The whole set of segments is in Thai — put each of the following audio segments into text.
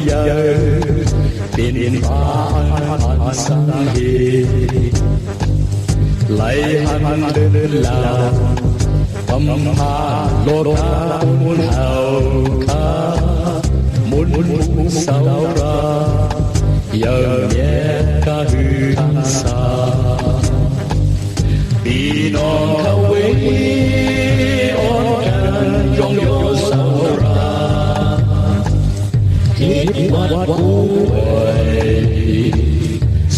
ยเป็นฟ้าอันสังเหไหลหันเดินลาปั๊มพาโลดามุนเฮาคามุนสาวรายังแยกกะหือทันสาพี่น้องเขาเวอ่อนกันยองโยสาวราคิดวัดผู้ไว้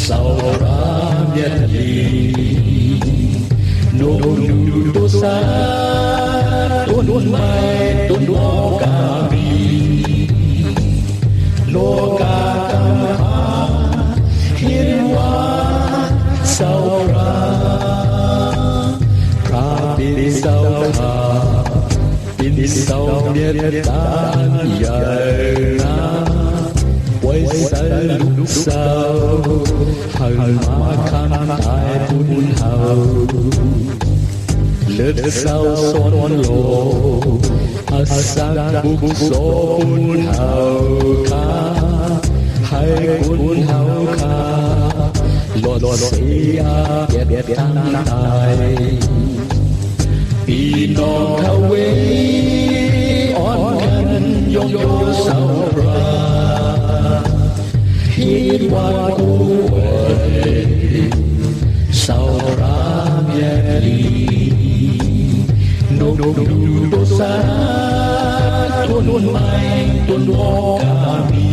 สาวราเมียดีโนดูตุสาตุนไม้ตุนโลกาบีโลกากำหาเห็นว่าสาวราพระปิสาวขาปิสาวเมียตานใหญ่นาไว้ใส่ลูกสาวให้มาคันตายบุญเฮาเลิศสาวสอนโลอาสักบุกโซบุญเฮาคาให้บุญเฮาคาหลอดเสียเบียดกันตายพี่น้องเขาเวอ่อนกันยองโยสาวราคิดว่ากูเอ๋ยสาวราเมียดีโนดูตุสาตุนไม้ตุนโลกาบี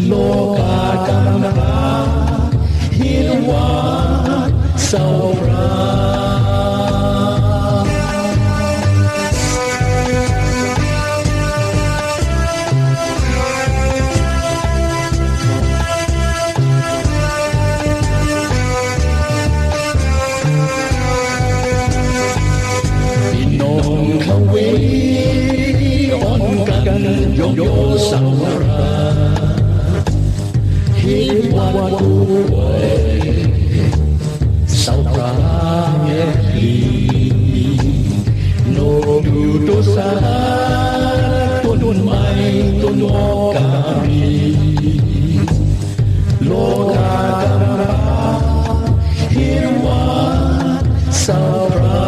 โลกากำหาเห็นว่าสาวรายองโยสาวราเห็นว่ากูไว้สาวราเมียดีโนดูตุสาตุนไม้ตุนโลกาบีโลกากำหาเห็นว่าสาวรา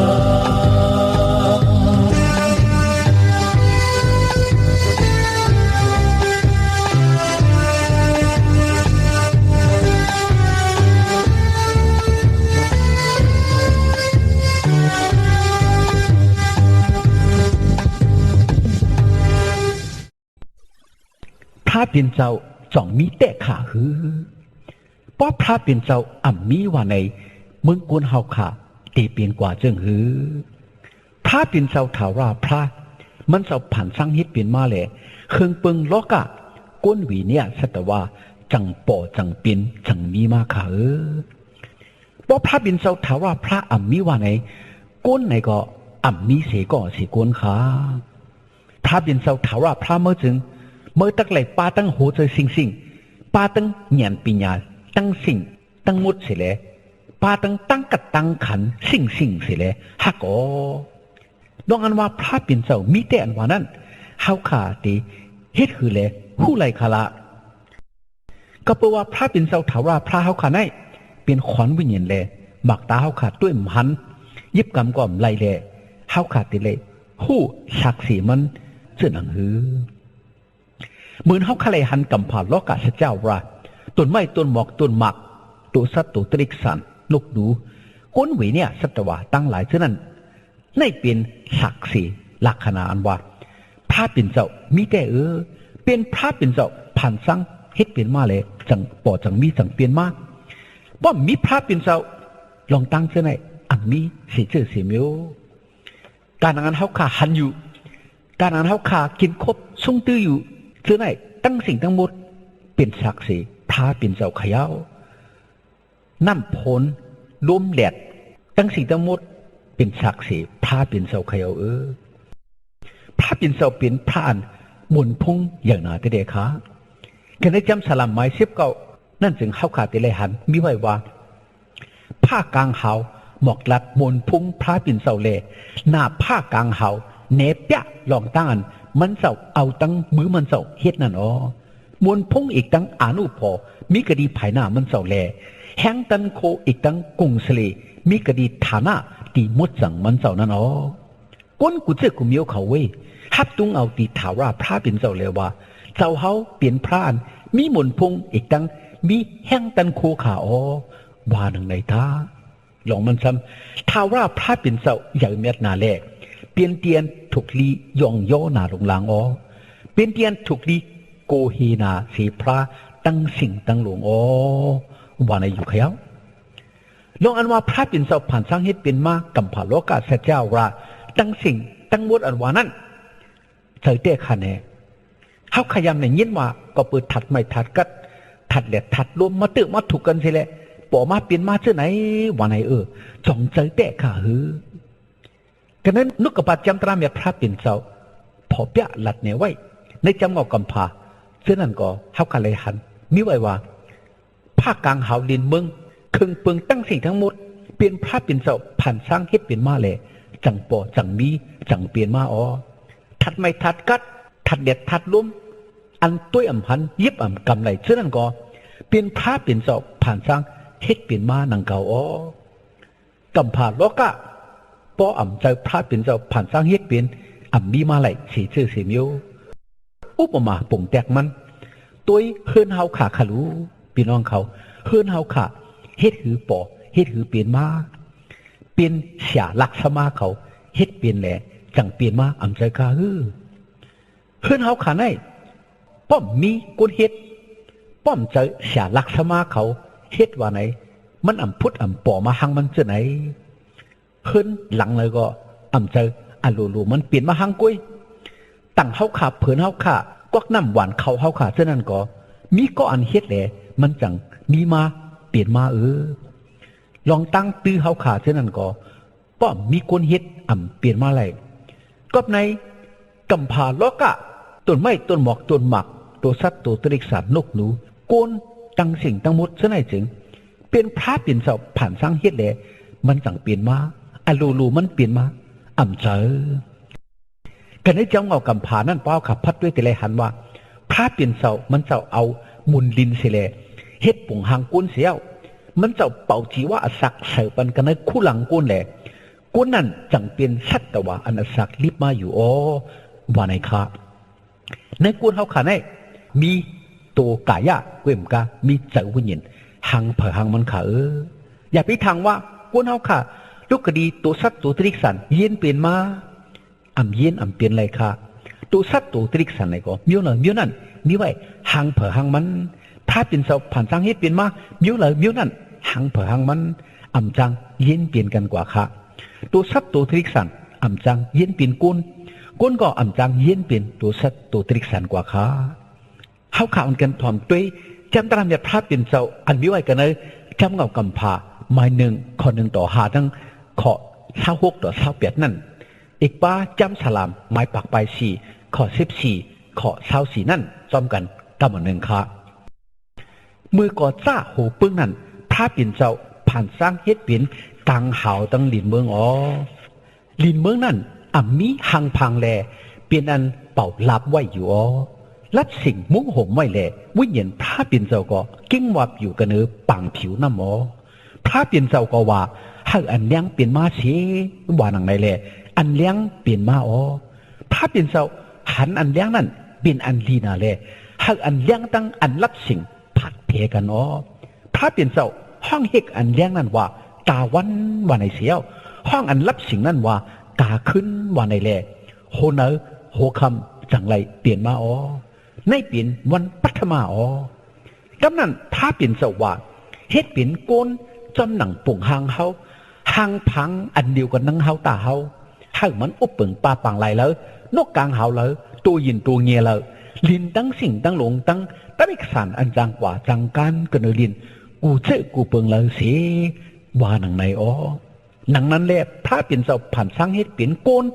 พระเป็นเจ้าจ่องมีแต่ขาหือเพราะพระเป็นเจ้าอ่ำมีว่าในเมืองกวนเฮาขาตีเปลี่ยนกว่าเจิงหือพระเป็นเจ้าถาว่าพระมันเจ้าผ่านสร้างเฮ็ดเปลี่ยนมาแหละเครื่องเปิงโลกะก้นหวีเนี่ยสัตว่าจังป่อจังเปลี่ยนจังมีมาขาเพราะพระเป็นเจ้าถาว่าพระอ่ำมีว่าในก้นไหนก็อ่ำมีเสก็เสก้นขาพระเป็นเจ้าถาว่าพระเมื่อจึงเมื่อตักไหลป้าตั้งโหเจอสิ่งป้าตั้งเหยียนปิญญาตั้งสิ่งตั้งมุดเสียแล้วป้าตั้งกัดตั้งขันสิ่งเสียแล้วฮักดองอันว่าพระเป็นเจ้ามีแต่อันว่านั้นเฮาขาตีเฮ็ดคือแลผู้ไหลคาละก็เพราะว่าพระเป็นเจ้าถาว่าพระเฮาขาได้เป็นขวัญวิญญาณแลหมักตาเฮาขาด้วยหันยิบกำก่อมไหลแลเฮาขาติเลยฮู้ศักดิ์ศรีมันเสื่อหนังหือเหมือนเฮาคาเลยหันกำผ่านโลกาสเจ้าว่าต้นไม้ต้นหมอกต้นหมักตัวสัตว์ตัวตริกสันนกหนูก้นหวีเนี่ยสัตวะตั้งหลายเท่านั้นในเป็นศักดิ์ศรีลักษณะอันว่าพระเป็นเจ้ามีแต่เป็นพระเป็นเจ้าผ่านสร้างเฮ็ดเป็นมาเลยจังป่อจังมีจังเปลี่ยนมาบ่มีพระเป็นเจ้าลองตั้งเท่าไหนอันมีสิเจอสิมิวการงานเฮาขาหันอยู่การงานเฮาขากินครบทรงตื้ออยู่เท่าไหนตั้งสิ่งทั้งหมดเป็นศักดิ์ศรีพระเป็นเจ้าเขย่าน้ำพลลมแหลดตั้งสิ่งทั้งหมดเป็นศักดิ์ศรีพระเป็นเจ้าเขย่าพระเป็นเจ้าเป็นพระอันมนพุ่งอย่างนาแต่เด็กขาแค่ในจำสลัมไม้เสียบเก่านั่นจึงเข้าขาดแต่เลยหันมีไว้ว่าผ้ากลางเฮาหมอกลัดมนพุ่งพระเป็นเจ้าเล่หน้าผ้ากลางเฮาเนปะลองตั้งอัน มันเจ้าเอาตั้งมือมันเจ้าเฮ็ดนั่นอ๋อมวลพงอีกตั้งอานุพอมีกะดีภายหน้ามันเจ้าแลแห้งตันโคอีกตั้งกุงสเลมีกะดีฐานะตีมดจังมันเจ้านั่นอ๋อก้นกูเจอกูเมียวเขาเว้ยฮับตุงเอาตีถาราพระเป็นเจ้าเลยว่าเจ้าเฮาเปลี่ยนพระอันมีมนพงอีกตั้งมีแห้งตันโคขาอ๋อว่าหนึ่งในท่าลองมันซ้ำท้าราพระเป็นเจ้าใหญ่เมียดนาแลเปลี่ยนเตียนถูกลียองย่อหนาลงหลังอ๋อเปลี่ยนเตียนถูกลีโกเฮนาเสียพระตั้งสิ่งตั้งหลวงอ๋อว่าในอยู่เขียวลองอันว่าพระเป็นเจ้าผ่านสร้างเฮ็ดเป็นมากำผ่าโลกาเสเจ้าว่าตั้งสิ่งตั้งมดอันว่านั้นเจอเตะขันแน่เขาขยำในยินว่าก็เปิดถัดไม่ถัดกัดถัดแหลดถัดรวมมาเตือมาถูกกันสิแหละปอมาเปลี่ยนมาเชื่อไหนว่าไหนจ่องเจอเตะขาหือกันนั้นนุกกบาดจำตราเมียพระเป็นเจ้าพอเปียหลัดเนี่ยไว้ในจำเงากำพาเชื่อนั่นก็เขากันเลยหันมิไว้ว่าภาคกลางหาวลินเมืองคึงเปิงตั้งสิ่งทั้งหมดเปลี่ยนพระเป็นเจ้าผ่านสร้างเฮ็ดเป็นมาเลยจังปอจังมีจังเปลี่ยนมาอ๋อถัดไม่ถัดกัดถัดเด็ดถัดลุ่มอันตุ้ยอ่ำพันยิบอ่ำกำไรเชื่อนั่นก็เปลี่ยนพระเป็นเจ้าผ่านสร้างเฮ็ดเปลี่ยนมานังเก่าอ๋อกำพาโลกะปออ่ำใจพระเป็นเจ้าผ่านสร้างเฮ็ดเปลี่ยนอ่ำมีมาไหลสีชื่อสีมิวอุปมาปุ่งแตกมันตุ้ยเฮือนเฮาขาขลุพี่น้องเขาเฮือนเฮาขาเฮ็ดหือปอเฮ็ดหือเปลี่ยนมาเปลี่ยนเสียลักษมาเขาเฮ็ดเปลี่ยนแหละจังเปลี่ยนมาอ่ำใจกาเฮือนเฮาขาไหนป้อมมีกุนเฮ็ดป้อมใจเสียลักษมาเขาเฮ็ดว่าไหนมันอ่ำพุทธอ่ำปอมาหังมันเจอไหนเฮือนหลังเลยก็อ่ำใจอันลูมันเปลี่ยนมาหังกุ้ยตั้งเฮาขาเผินเฮาขากวักน้ำหวานเขาเฮาขาเท่านั้นก็มีก็อันเฮ็ดแหละมันจังมีมาเปลี่ยนมาลองตั้งตื้อเฮาขาเท่านั้นก็ป้อมมีคนเฮ็ดอ่ำเปลี่ยนมาไหลก็ในกำพาโลกะต้นไม้ต้นหมอกต้นหมักตัวสัตว์ตัวตริกสัตว์นกหนูโกนตั้งสิ่งตั้งมดเท่านั้นจึงเป็นพระเปลี่ยนเสาผ่านสร้างเฮ็ดแหละมันจังเปลี่ยนมาอันลูมันเปลี่ยนมาอ่ำเจอกันในจังเอากำพานั่นเป้าขับพัดด้วยแต่ไรหันว่าพระเปลี่ยนเสามันเจ้าเอามุนดินเสียแหละเฮ็ดปุ่งหางก้นเสียวมันเจ้าเป่าจีว่าอสักเสือปันกันในคู่หลังก้นแหละก้นนั่นจังเปลี่ยนชัดแต่ว่าอันอสักรีบมาอยู่ว่าในค่ะในก้นเขาขาในมีตัวกายะเวมกามีเจ้าวิญญาณหังเผอหังมันขาอย่าไปทางว่าก้นเขาขาลูกกระดีตัวสัตว์ตัวตริกสันเย็นเปลี่ยนมาอ่ำเย็นอ่ำเปลี่ยนอะไรค่ะตัวสัตว์ตัวตริกสันอะไรก็มิ้วเลยมิ้วนั่นนี่ไว้หังเผอหังมันพระเป็นเสาผ่านสร้างเฮ็ดเปลี่ยนมามิ้วเลยมิ้วนั่นหังเผอหังมันอ่ำจังเย็นเปลี่ยนกันกว่าค่ะตัวสัตว์ตัวตริกสันอ่ำจังเย็นเปลี่ยนก้นก็อ่ำจังเย็นเปลี่ยนตัวสัตว์ตัวตริกสันกว่าค่ะเขาข่าวกันถ่อมตัวจำตามเนี่ยพระเป็นเสาอันมิ้วไว้กันเลยจำเงากำพาไม้หนึ่งข้อหนึ่งต่อหาทั้งข้อ26ต่อ28นั่นอีกป้าจำสลามไม้ปักไป4ข้อ14ข้อ24นั่นซ้อมกันกำหนึ่งค่ะมือก่อจ้าโหปึ้งนั่นพระปิ่นเจ้าผ่านสร้างเฮ็ดเปลี่ยนตังหาวตังลินเมืองลินเมืองนั่นอ่ำมีหังพังแลเปลี่ยนอันเป่าลับไว้อยู่ลัดสิ่งมุ้งห่มไว้แลวิญญาณพระปิ่นเจ้าก็กิ้งวับอยู่กันปังผิวน้ำพระปิ่นเจ้าก็ว่าให้อันเลี้ยงเปลี่ยนมาเสียว่าหนังไหนแลอันเลี้ยงเปลี่ยนมาพระปิ่นเจ้าหันอันเลี้ยงนั่นเป็นอันลีนาแลให้อันเลี้ยงตั้งอันรับสิ่งผัดเพกันพระเปลี่ยนเจ้าห้องเฮกอันเลี้ยงนั่นว่ากาวันว่าในเสียวห้องอันรับสิ่งนั่นว่ากาขึ้นว่าในแลโหเนอโหคำจังไรเปลี่ยนมาในเปลี่ยนวันปัทมากำนั้นพระเปลี่ยนเจ้าว่าเฮ็ดเปลี่ยนโกนจำหนังปุ่งหางเฮาหางพังอันเดียวกันนังเฮาตาเฮาให้มันอุบเปิงปลาปังไหลเลยนกกลางเฮาเลยตัวยินตัวเงียเลยลินตั้งสิ่งตั้งหลงตั้งตะบิกสันอันจังกว่าจังการกันลินกูเจอกูเปิงเลยเสียว่าหนังไหนหนังนั้นแหละพระเปลี่ยนเจ้าผ่านสร้างเฮ็ดเปลี่ยนโกน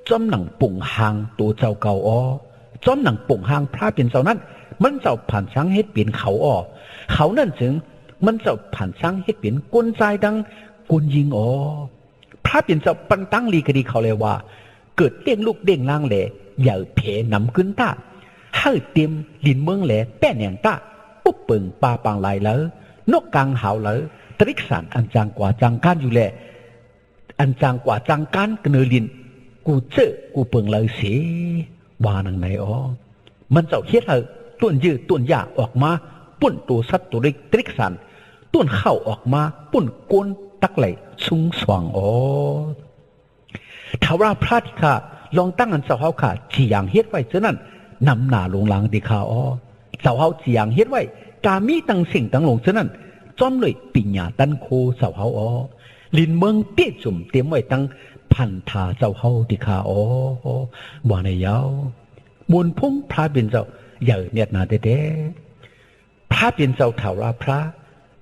จอมหนังปุ่งหางตัวเจ้าเก่าจอมหนังปุ่งหางพระเปลี่ยนเจ้านั้นมันเจ้าผ่านสร้างเฮ็ดเปลี่ยนเขานั่นถึงมันเจ้าผ่านสร้างเฮ็ดเปลี่ยนกลใจดังกลยิงพระเปลี่ยนเจ้าปันตั้งลีกดีเขาเลยว่าเกิดเด้งลูกเด้งล่างแหล่ อย่าเพนำขึ้นตาให้เตรียมลินเมืองแหล่แป้นแหงตาปุ๊บเปิงปลาปางไหลเลยนกกลางหาวเลยตริกสารอันจางกว่าจางการอยู่แหละอันจางกว่าจางการกเนลินกูเจอกูเปิงเลยเสียวานังไหนอ๋อมันเจ้าเฮ็ดให้ต้นยืดต้นยาออกมาปุ่นตัวสัตว์ตัวเล็กตริกสารต้นเข้าออกมาปุ่นก้นตักไหลสูงสว่างอ๋อถ้าว่าพระที่ข้าลองตั้งอันเจ้าเฮาข้าจีอย่างเฮ็ดไว้ฉะนั้นนำหน้าลงหลังดีข้าอ๋อเจ้าเฮาจีอย่างเฮ็ดไว้กามีตั้งสิ่งตั้งหลงฉะนั้นจอมเลยปิญญาตันโคเจ้าเฮาอ๋อลินเมืองเปี้ยจุ่มเตรียมไว้ตั้งพันธาเจ้าเฮาดีข้าอ๋อว่าในยาวบุญพุ่งพระเป็นเจ้าใหญ่เนี่ยนาเด้พระเป็นเจ้าถาวรพระ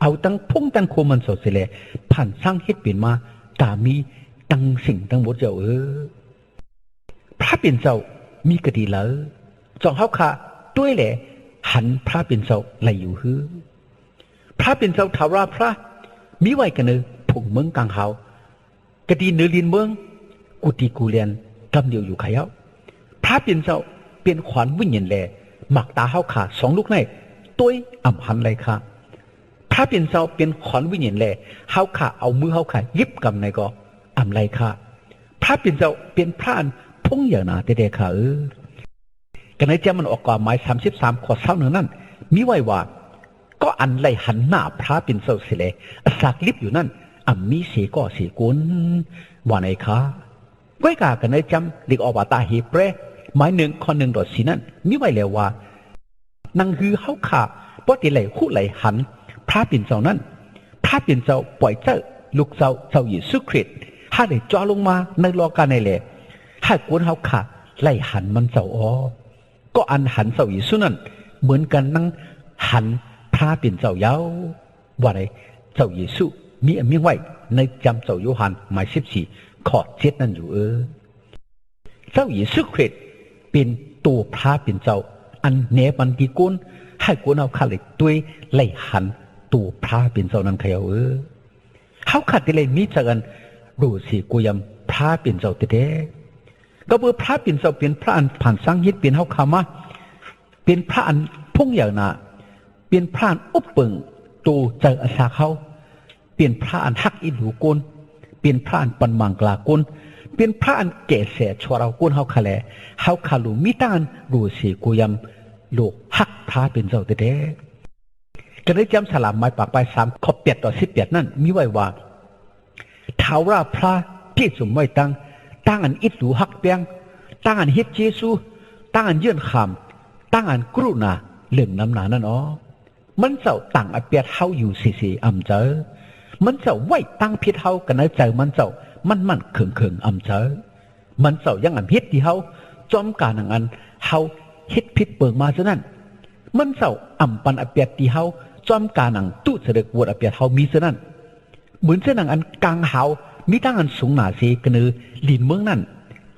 เอาตั้งพุ่งตั้งโคมันสดเสียเลยผ่านสร้างเฮ็ดเป็นมากามีตั้งสิ่งตั้งหมดเจ้าพระเป็นเจ้ามีกติแล้วจองเฮาค่ะด้วยแหละหันพระเป็นเจ้าไหลอยู่ฮือพระเป็นเจ้าถาวรพระมีไว้กันเนอผงเมืองกลางเฮากติเนอลินเมืองกุฏิกูเรียนกำเดียวอยู่ขยาวพระเป็นเจ้าเป็นขวัญวิญญาณแลหมักตาเฮาขา2ลูกในต้วยอ่ำหันเลยค่ะพระเป็นเจ้าเป็นขวัญวิญญาณแลเฮาขาเอามือเฮาขายิบกำในก็อ่ำเลยค่ะพระเป็นเจ้าเป็นพระอันพุ่งอย่างนาเด็ดค่ะกันในเจ้ามันออกกฎหมาย33ข้อ20นั่นมีไว้ว่าก็อันไล่หันหน้าพระเป็นเจ้าเสียเลยสักลิบอยู่นั่นอ่ำมีเสียก็เสียกุนว่าในค่ะไว้กากันในจำเด็กออกว่าตาเฮเปรหมาย1ข้อ1ดอสีนั่นมีไว้แล้วว่านังฮือเฮาขาบ่ติไหลคู่ไหลหันพระเป็นเจ้านั้นพระเป็นเจ้าปล่อยเจ้าลูกเจ้าเยซูคริสต์ถ้าได้จ่อลงมาในโลกาในแหละถ้ากวนเฮาขาไหลหันมันเจ้าอ๋อก็อันหันเจ้าเยซูนั้นเหมือนกันนั่งหันพระเป็นเจ้ายาวว่าไดเจ้าเยซูมีไว้ในจำเจ้าโยฮันหมาย14ข้อ7นั่นอยู่เจ้าเยซูคริสต์เป็นตัวพระเป็นเจ้าอันเนบันกีกุนให้กุนเอาขาเลยด้วยไล่หันตัวพระเป็นเจ้านั้นเขยเขาขัดเลยมีจักอันรู้สิกูยำพระเป็นเจ้าเด้ก็เมื่อพระเป็นเจ้าเป็นพระอันผ่านสร้างฮิตเป็นเขาขามาเป็นพระอันพุ่งอย่างน่ะเป็นพระอันอุปเปิงตัวเจออาสาเขาเป็นพระอันฮักอินหูกุนเป็นพระอันปันมังกลากุนเป็นพระอันแก่เสียชัวเรากุนเฮาคาแลเฮาคาลูมิตานรู้สิกูยำลูกฮักพระเป็นเจ้าเด้ก็ได้จำสลามไม้ปากไป3ข้อ8ต่อ18นั่นมีไว้ว่าท้าวราพระที่สมไว้ตั้งอันอิดหลูฮักเปียงตั้งอันเฮ็ดเยซูตั้งอันเยื่อนคำตั้งอันกรุณาเรื่องน้ำหนานั่นอ๋อมันเจ้าตั้งอเปียดเฮาอยู่สิอำเจอมันเจ้าไว้ตั้งพิษเฮากันในใจมันเจ้ามันเขิงอำเจอมันเจ้ายังอันเฮ็ดที่เฮาจอมการอันเฮาเฮ็ดผิดเปิงมาซะนั่นมันเจ้าอำปันอเปียดที่เฮาจอมการอังตู้เสด็จวดอเปียดเฮามีซะนั่นเหมือนเส้นอันกลางเฮามีตั้งอันสูงหนาเสกนือลินเมืองนั่น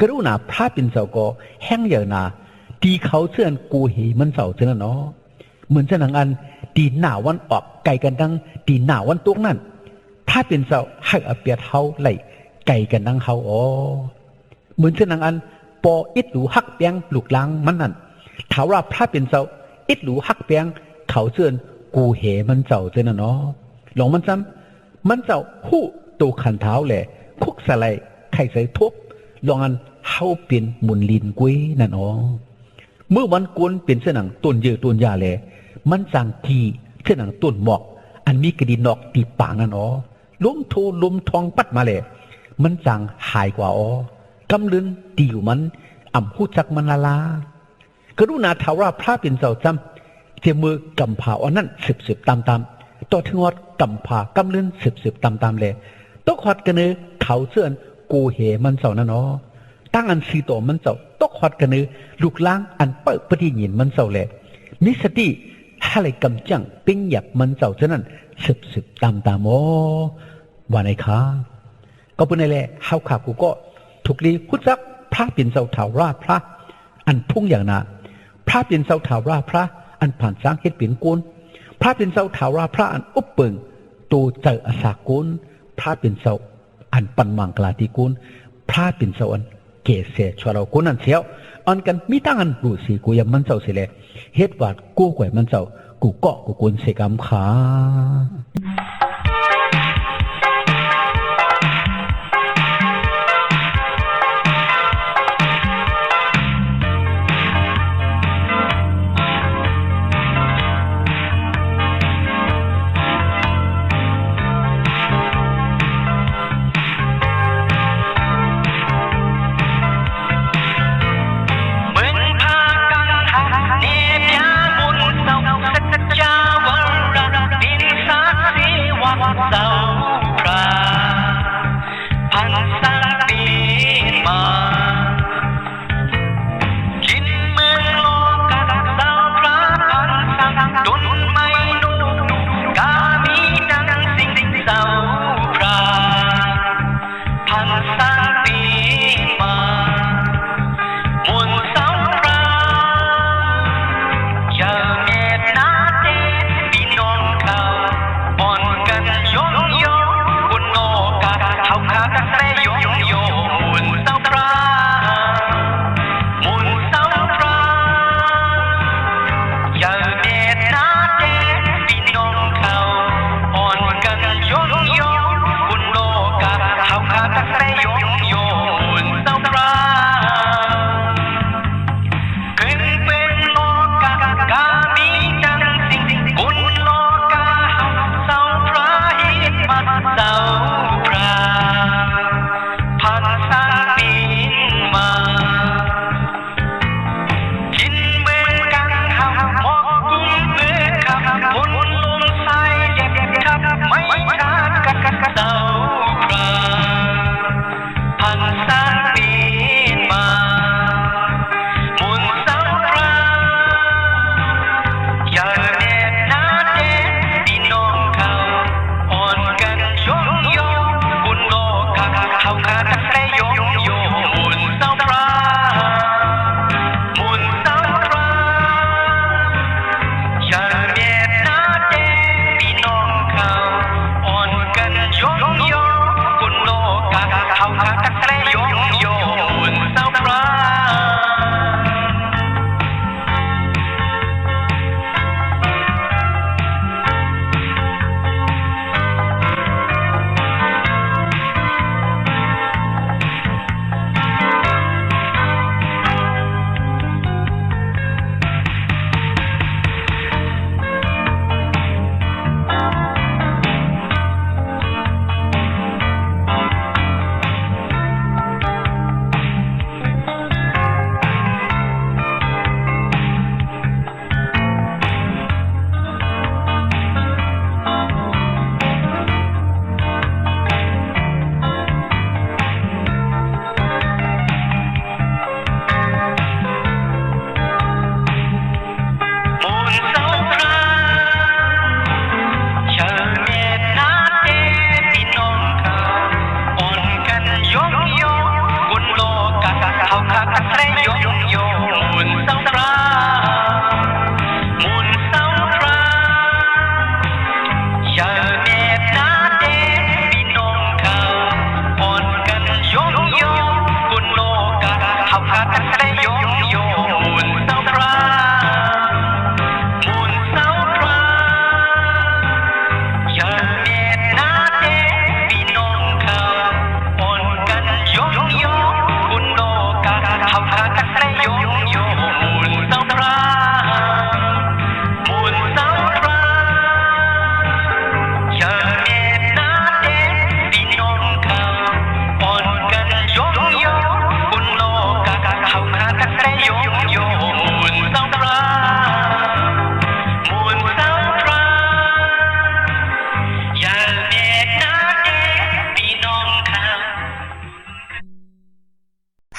กรุณาพระเป็นเจ้าก็แห้งเยอะนาตีเขาเสื่อนกูเหมันเจ้าเจ้าเนาะเหมือนเส้นอันตีหน้าวันออกไก่กันดังตีหน้าวันตุกนั่นพระเป็นเจ้าให้อเปียดเฮาไหลไก่กันดังเฮาอ๋อเหมือนเส้นอันปออิดหลูฮักเปียงลูกล้างมันนั่นถามว่าพระเป็นเจ้าอิดหลูฮักเปียงเขาเสื่อนกูเหมันเจ้าเจ้าเนาะหลงมันซ้ำมันเจ้าคู่ตัวขันเท้าแหละคุกสไลไข่ใส่ทุบลองอันเฮาเป็นมุนลินกุ้ยนั่นอ๋อเมื่อวันกวนเป็นเส้นหนังต้นเยอะต้นยาแหละมันจางทีเส้นหนังต้นหมอกอันมีกระดินนอกตีปากนั่นอ๋อล้มโทล้มทองปัดมาแหละมันจางหายกว่าอ๋อกำลืนตีอยู่มันอ่ำหูจักมันลากรุณาถาวรพระเป็นเจ้าจำเจมือกำผาอันนั้นสืบตามต่อถึงวัดกำผากำลืนสืบตามเลยตกหัดกันเนอเขาเสื่อนกูเหมันเจ้านั่นอ๋อตั้งอันสีโตมันเจ้าตกหัดกันเนอลูกล้างอันเปิดปฏิญินมันเจ้าแหละนิสติอะไรกำจังปิ้งหยับมันเจ้าเท่านั้นสืบตามโอ้ว่าในค้าก็เป็นไงแหละเฮาขากูก็ถูกลีคุจักพระเป็นเจ้าถาวรพระอันพุ่งอย่างน่ะพระเป็นเจ้าถาวรพระอันผ่านสร้างเฮ็ดเป็นกุลพระเป็นเจ้าถาวรพระอันอุปเปิงตัวเจออาสากุลพระเป็นเจ้าอันปันมังกลาติกุลพระเป็นเจ้าอันเกศเสชวเรากุลนั่นเสียว อันกันมีตั้งอันรู้สิกูยังมันเจ้าสิแลเฮ็ดว่ากูกวยมันเจ้ากูเกาะกูกวนเสกำขา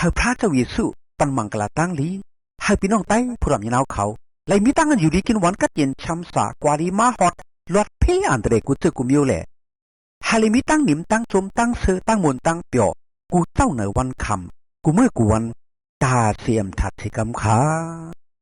เฮาพระเจ้าเยซูปันมังกลาตั้งลีให้พี่น้องไต้ผู้รำยนาวเขาไล่มีตั้งกันอยู่ดีกินวันกัดเย็นช้ำสากวารีมาฮอดลอดเพอันเดรกุเตกุมิโอแลฮาเลมีตั้งนิมตั้งชมตั้งเซอตั้งมนตั้งเปียวกูเจ้าในวันคำกูเมื่อกูวันตาเสียมทัดสิกำขา